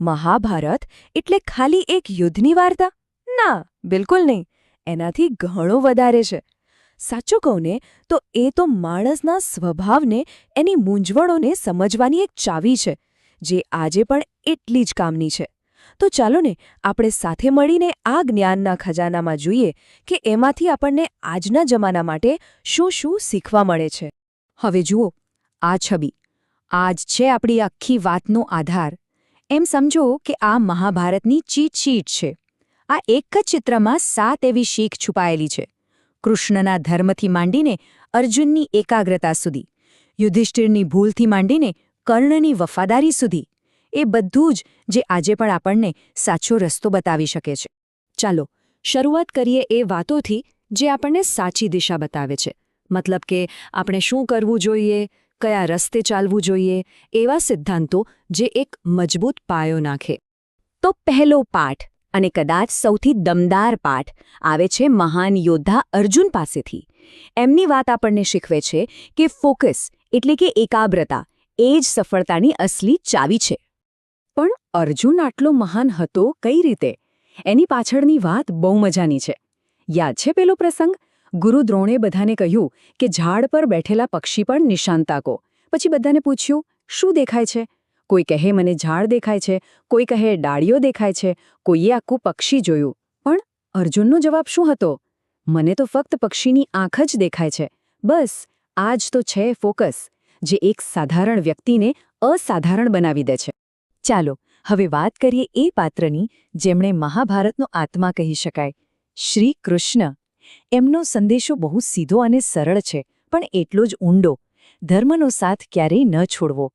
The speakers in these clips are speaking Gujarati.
મહાભારત એટલે ખાલી એક યુદ્ધની વાર્તા? ના, બિલકુલ નહીં. એનાથી ઘણું વધારે છે. સાચું કહું ને તો એ તો માણસના સ્વભાવને, એની મૂંઝવણોને સમજવાની એક ચાવી છે, જે આજે પણ એટલી જ કામની છે. તો ચાલો ને આપણે સાથે મળીને આ જ્ઞાનના ખજાનામાં જોઈએ કે એમાંથી આપણને આજના જમાના માટે શું શું શીખવા મળે છે. હવે જુઓ, આ છબી આ જ છે આપણી આખી વાતનો આધાર. એમ સમજો કે આ મહાભારતની ચીટ શીટ છે. આ એક જ ચિત્રમાં 7 એવી શીખ છુપાયેલી છે. કૃષ્ણના ધર્મથી માંડીને અર્જુનની એકાગ્રતા સુધી, યુધિષ્ઠિરની ભૂલથી માંડીને કર્ણની વફાદારી સુધી, એ બધું જ જે આજે પણ આપણને સાચો રસ્તો બતાવી શકે છે. ચાલો શરૂઆત કરીએ એ વાતોથી જે આપણને સાચી દિશા બતાવે છે. મતલબ કે આપણે શું કરવું જોઈએ, કયા રસ્તે ચાલવું જોઈએ, એવા સિદ્ધાંતો જે એક મજબૂત પાયો નાખે. તો પહેલો પાઠ, અને કદાચ સૌથી દમદાર પાઠ, આવે છે મહાન યોદ્ધા અર્જુન પાસેથી. એમની વાત આપણને શીખવે છે કે ફોકસ એટલે કે એકાગ્રતા એ જ સફળતાની અસલી ચાવી છે. પણ અર્જુન આટલો મહાન હતો કઈ રીતે? એની પાછળની વાત બહુ મજાની છે. યાદ છે પેલો પ્રસંગ? ગુરુ દ્રોણે બધાને કહ્યું કે ઝાડ પર બેઠેલા પક્ષી પણ નિશાન તાકો. પછી બધાને પૂછ્યું, શું દેખાય છે? કોઈ કહે મને ઝાડ દેખાય છે, કોઈ કહે ડાળીઓ દેખાય છે, કોઈએ આખું પક્ષી જોયું. પણ અર્જુનનો જવાબ શું હતો? મને તો ફક્ત પક્ષીની આંખ જ દેખાય છે. બસ આ જ તો છે ફોકસ, જે એક સાધારણ વ્યક્તિને અસાધારણ બનાવી દે છે. ચાલો હવે વાત કરીએ એ પાત્રની જેમણે મહાભારતનો આત્મા કહી શકાય, શ્રી કૃષ્ણ. એમનો સંદેશો બહુ સીધો અને સરળ છે, પણ એટલો જ ઊંડો. ધર્મનો સાથ ક્યારેય ન છોડવો.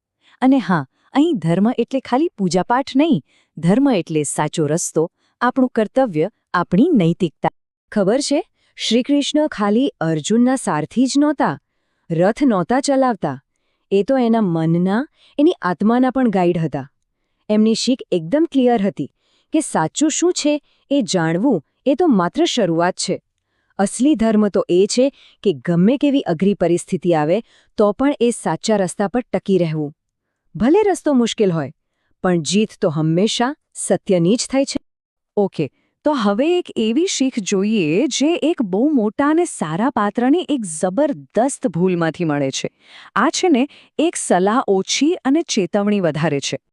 અને હા, અહીં ધર્મ એટલે ખાલી પૂજાપાઠ નહીં. ધર્મ એટલે સાચો રસ્તો, આપણું કર્તવ્ય, આપણી નૈતિકતા. ખબર છે, શ્રીકૃષ્ણ ખાલી અર્જુનના સારથી જ નહોતા. રથ નહોતા ચલાવતા. એ તો એના મનના, એની આત્માના પણ ગાઈડ હતા. એમની શીખ એકદમ ક્લિયર હતી કે સાચું શું છે એ જાણવું એ તો માત્ર શરૂઆત છે. અસલી ધર્મ તો એ છે કે ગમે કેવી અઘરી પરિસ્થિતિ આવે તો પણ એ સાચા રસ્તા પર ટકી રહેવું. ભલે રસ્તો મુશ્કેલ હોય, પણ જીત તો હંમેશા સત્યની જ થાય છે. ઓકે, તો હવે એક એવી શીખ જોઈએ જે એક બહુ મોટા અને સારા પાત્રને એક જબરદસ્ત ભૂલમાંથી મળે છે. આ છે ને એક સલાહ ઓછી અને ચેતવણી વધારે છે.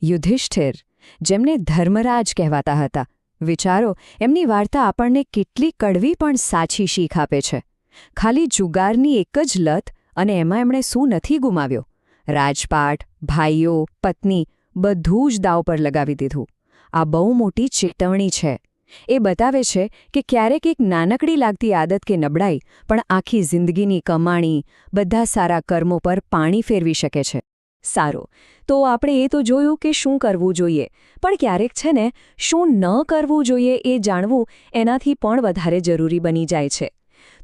યુધિષ્ઠિર, જેમને ધર્મરાજ કહેવાતા હતા. વિચારો, એમની વાર્તા આપણને કેટલી કડવી પણ સાચી શીખ આપે છે. ખાલી જુગારની એક જ લત, અને એમાં એમણે શું નથી ગુમાવ્યો? રાજપાટ, ભાઈઓ, પત્ની, બધું જ દાવ પર લગાવી દીધું. આ બહુ મોટી ચેતવણી છે. એ બતાવે છે કે ક્યારેક એક નાનકડી લાગતી આદત કે નબળાઈ પણ આખી જિંદગીની કમાણી, બધા સારા કર્મો પર પાણી ફેરવી શકે છે. સારું, તો આપણે એ તો જોયું કે શું કરવું જોઈએ, પણ ક્યારેક છે ને શું ન કરવું જોઈએ એ જાણવું એનાથી પણ વધારે જરૂરી બની જાય છે.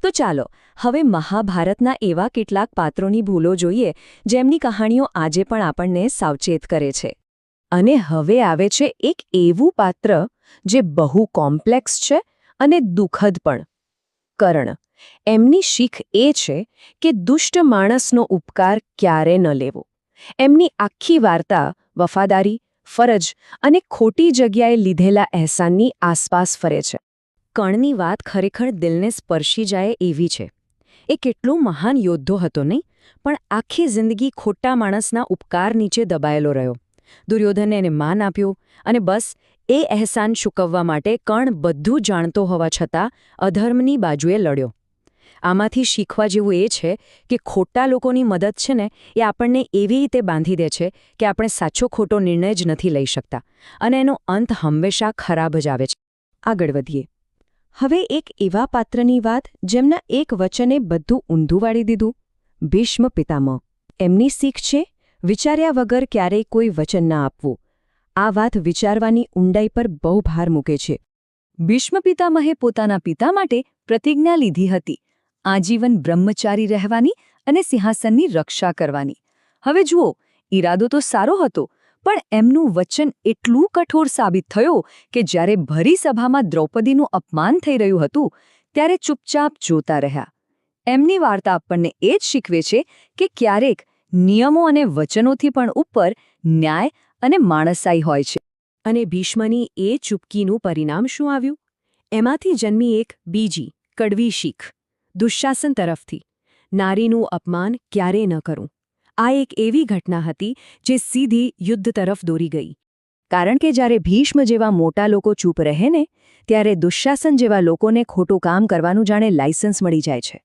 તો ચાલો હવે મહાભારતના એવા કેટલાક પાત્રોની ભૂલો જોઈએ જેમની કહાણીઓ આજે પણ આપણને સાવચેત કરે છે. અને હવે આવે છે એક એવું પાત્ર જે બહુ કોમ્પ્લેક્સ છે અને દુઃખદ પણ. કર્ણ. એમની શીખ એ છે કે દુષ્ટ માણસનો ઉપકાર ક્યારે ન લેવો. એમની આખી વાર્તા વફાદારી, ફરજ અને ખોટી જગ્યાએ લીધેલા અહેસાનની આસપાસ ફરે છે. કર્ણની વાત ખરેખર દિલને સ્પર્શી જાય એવી છે. એ કેટલો મહાન યોદ્ધો હતો નહીં, પણ આખી જિંદગી ખોટા માણસના ઉપકાર નીચે દબાયેલો રહ્યો. દુર્યોધને એને માન આપ્યું, અને બસ એ અહેસાન ચૂકવવા માટે કર્ણ બધું જાણતો હોવા છતાં અધર્મની બાજુએ લડ્યો. આમાંથી શીખવા જેવું એ છે કે ખોટા લોકોની મદદ છે ને એ આપણને એવી રીતે બાંધી દે છે કે આપણે સાચો ખોટો નિર્ણય જ નથી લઈ શકતા, અને એનો અંત હંમેશા ખરાબ જ આવે છે. આગળ વધીએ. હવે એક એવા પાત્રની વાત જેમના એક વચને બધું ઊંધું વાળી દીધું. ભીષ્મ પિતામહ. એમની શીખ છે વિચાર્યા વગર ક્યારેય કોઈ વચન ના આપવું. આ વાત વિચારવાની ઊંડાઈ પર બહુ ભાર મૂકે છે. ભીષ્મ પિતામહે પોતાના પિતા માટે પ્રતિજ્ઞા લીધી હતી, આજીવન બ્રહ્મચારી રહેવાની અને સિંહાસનની રક્ષા કરવાની. હવે જુઓ, ઈરાદો તો સારો હતો, પણ એમનું વચન એટલું કઠોર સાબિત થયો કે જ્યારે ભરી સભામાં દ્રૌપદીનું અપમાન થઈ રહ્યું હતું ત્યારે ચૂપચાપ જોતા રહ્યા. એમની વાર્તા આપણને એ જ શીખવે છે કે ક્યારેક નિયમો અને વચનોથી પણ ઉપર ન્યાય અને માણસાઈ હોય છે. અને ભીષ્મની એ ચૂપકીનું પરિણામ શું આવ્યું? એમાંથી જન્મી એક બીજી કડવી શીખ દુશ્શાસન તરફથી, નારીનું અપમાન ક્યારેય ન કરું. આ એક એવી ઘટના હતી જે સીધી યુદ્ધ તરફ દોરી ગઈ. કારણ કે જ્યારે ભીષ્મ જેવા મોટા લોકો ચૂપ રહે ને, ત્યારે દુશ્શાસન જેવા લોકોને ખોટું કામ કરવાનું જાણે લાયસન્સ મળી જાય છે.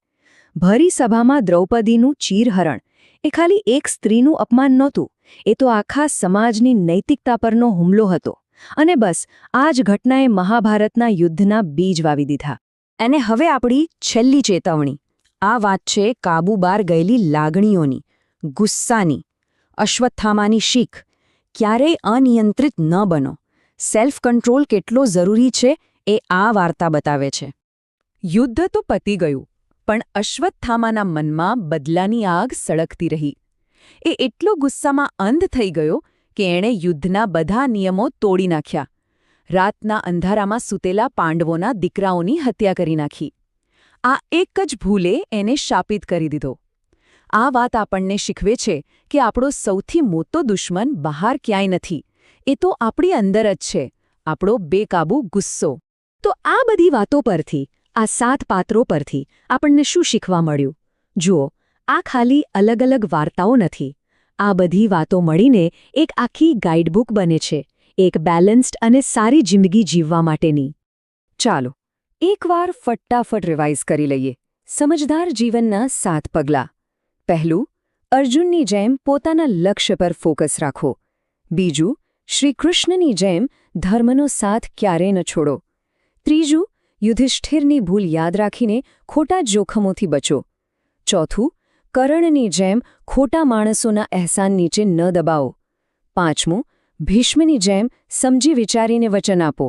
ભરી સભામાં દ્રૌપદીનું ચીરહરણ એ ખાલી એક સ્ત્રીનું અપમાન નહોતું, એ તો આખા સમાજની નૈતિકતા પરનો હુમલો હતો. અને બસ આ જ ઘટનાએ મહાભારતના યુદ્ધના બીજ વાવી દીધા. અને હવે આપણી છેલ્લી ચેતવણી. આ વાત છે કાબુ બહાર ગયેલી લાગણીઓની, ગુસ્સાની. અશ્વત્થામાની શીખ: ક્યારેય અનિયંત્રિત ન બનો. સેલ્ફ કંટ્રોલ કેટલો જરૂરી છે એ આ વાર્તા બતાવે છે. યુદ્ધ તો પતી ગયું, પણ અશ્વત્થામાના મનમાં બદલાની આગ સળગતી રહી. એ એટલો ગુસ્સામાં અંધ થઈ ગયો કે એણે યુદ્ધના બધા નિયમો તોડી નાખ્યા. રાતના અંધારામાં સૂતેલા પાંડવોના દીકરાઓની હત્યા કરી નાખી. આ એક જ ભૂલે એને શાપિત કરી દીધો. આ વાત આપણને શીખવે છે કે આપણો સૌથી મોટો દુશ્મન બહાર ક્યાંય નથી, એ તો આપણી અંદર જ છે, આપણો બેકાબૂ ગુસ્સો. તો આ બધી વાતો પરથી, આ 7 પાત્રો પરથી આપણને શું શીખવા મળ્યું? જુઓ, આ ખાલી અલગ અલગ વાર્તાઓ નથી. આ બધી વાતો મળીને એક આખી ગાઈડબુક બને છે, એક બેલેન્સ્ડ અને સારી જિંદગી જીવવા માટેની. ચાલો એકવાર ફટાફટ રિવાઇઝ કરી લઈએ. સમજદાર જીવનના 7 પગલાં. પહેલું, અર્જુનની જેમ પોતાના લક્ષ્ય પર ફોકસ રાખો. બીજું, શ્રીકૃષ્ણની જેમ ધર્મનો સાથ ક્યારેય ન છોડો. ત્રીજું, યુધિષ્ઠિરની ભૂલ યાદ રાખીને ખોટા જોખમોથી બચો. ચોથું, કર્ણની જેમ ખોટા માણસોના અહેસાન નીચે ન દબાવો. પાંચમું, ભીષ્મની જેમ સમજી વિચારીને વચન આપો.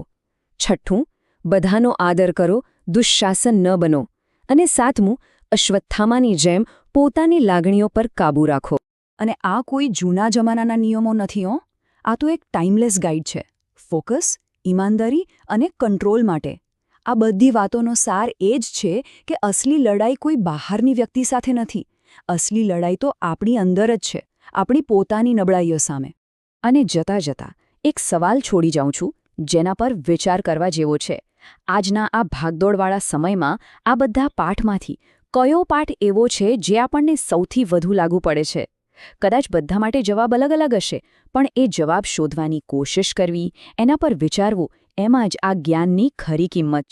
છઠ્ઠું, બધાનો આદર કરો, દુશ્શાસન ન બનો. અને સાતમું, અશ્વત્થામાની જેમ પોતાની લાગણીઓ પર કાબૂ રાખો. અને આ કોઈ જૂના જમાનાના નિયમો નથી હો. આ તો એક ટાઈમલેસ ગાઈડ છે. ફોકસ, ઈમાનદારી અને કંટ્રોલ માટે. આ બધી વાતોનો સાર એ જ છે કે અસલી લડાઈ કોઈ બહારની વ્યક્તિ સાથે નથી. અસલી લડાઈ તો આપણી અંદર જ છે, આપણી પોતાની નબળાઈઓ સામે. અને જતાં જતાં એક સવાલ છોડી જાઉં છું, જેના પર વિચાર કરવા જેવો છે. આજના આ ભાગદોડવાળા સમયમાં આ બધા પાઠમાંથી કયો પાઠ એવો છે જે આપણને સૌથી વધુ લાગુ પડે છે? કદાચ બધા માટે જવાબ અલગ અલગ હશે, પણ એ જવાબ શોધવાની કોશિશ કરવી, એના પર વિચારવું, એમાં જ આ જ્ઞાનની ખરી કિંમત